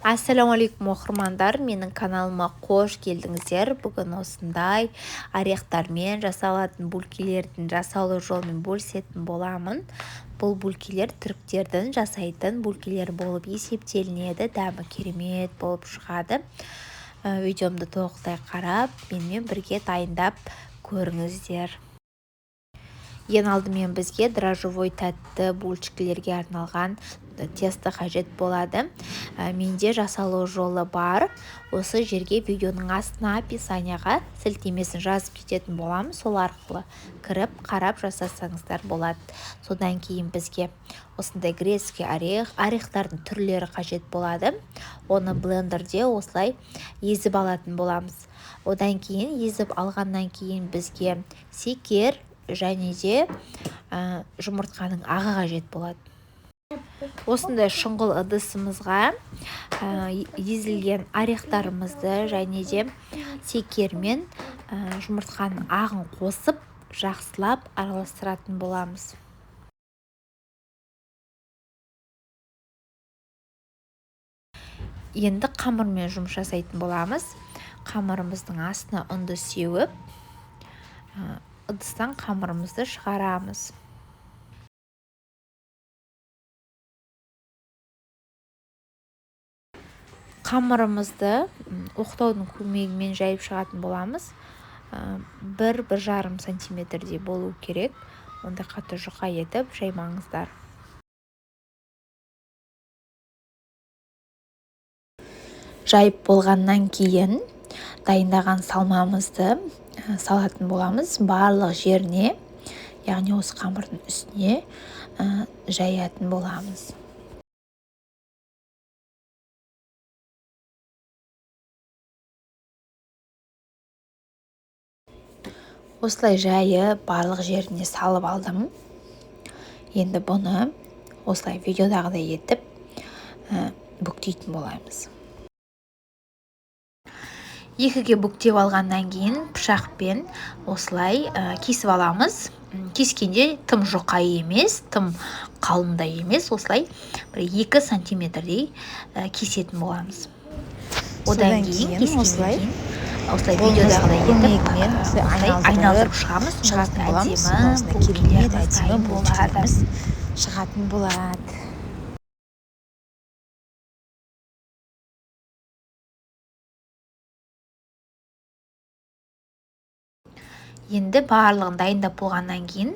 Ассалаумағалейкум оқырмандар, менің каналыма қош келдіңіздер. Бүгін осындай орехтармен жасалатын булкилердің жасалу жолымен бөлісетін боламын. Бұл булкилер түріктердің жасайтын булкилер болып есептелінеді. Дәмі керемет болып шығады. Видеомды толықтай қарап, менімен бірге дайындап көріңіздер. Ең алдымен бізге дрожжевой тәтті булочкалерге арналған тесто қажет болады. Менде жасалу жолы бар. Осы жерге видеоның астына описанияға сілтемесін жазып кететін боламын. Сол арқылы кіріп, қарап жасасаңыздар болады. Содан кейін бізге осындай грецкий орехтардың түрлері қажет болады. Оны блендерде осылай езіп алатын боламыз. Одан кейін езіп алғаннан кейін бізге секер және де жұмыртқаның ағы қажет болады. Осындай шұңғыл ыдысымызға езілген орехтарымызды және де секермен жұмыртқаның ағын қосып, жақсылап араластыратын боламыз. Енді қамырмен жұмыс жасайтын боламыз. Қамырымыздың астына ұнды сеуіп, ыдыстан қамырымызды шығарамыз. Қамырымызды оқтаудың көмегімен жайып шығатын боламыз. 1-1,5 сантиметрдей болу керек. Онда қатты жұқа етіп жаймаңыздар. Жайып болғаннан кейін дайындаған салмамызды салатын боламыз. Барлық жеріне, яғни осы қамырдың үстіне жаятын боламыз. Осылай жайып, барлық жеріне салып алдым. Енді бұны осылай видеодағыдай етіп бүктейтін боламыз. Екіге бүктеп алғаннан кейін пышақпен осылай кесіп аламыз. Кескенде тым жұқа емес, тым қалында емес, осылай 2 сантиметрдей кесетін боламыз. Одан кейін кескеннен кейін осылай видеодағыдай етіп айналдырып шығамыз. Әдемі булкилер шығатын болады. Енді барлығын дайындап болғаннан кейін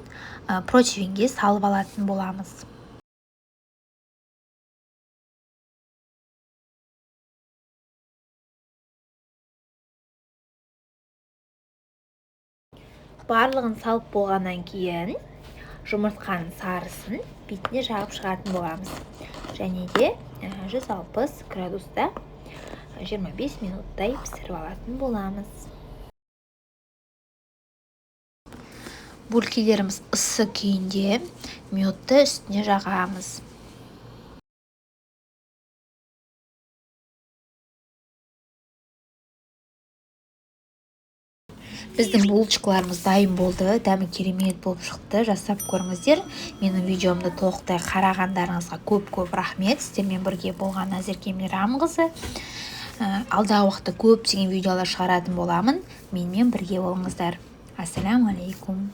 противенге салып алатын боламыз. Барлығын салып болғаннан кейін жұмыртқаның сарысын бетіне жағып шығатын боламыз. Және де 160 градуста 25 минуттай пісіріп алатын боламыз. Булкилеріміз ыссы күйінде медті үстіне жағамыз. Біздің булочкаларымыз дайын болды. Дәмі керемет болып шықты. Жасап көріңіздер. Менің видеомды толықтай қарағандарыңызға көп рахмет. Сіздермен бірге болған Назерке Мейрамқызы. Алдағы уақытта көптеген видеолар шығаратын боламын. Менімен бірге болыңыздар. Ассалаумағалейкум.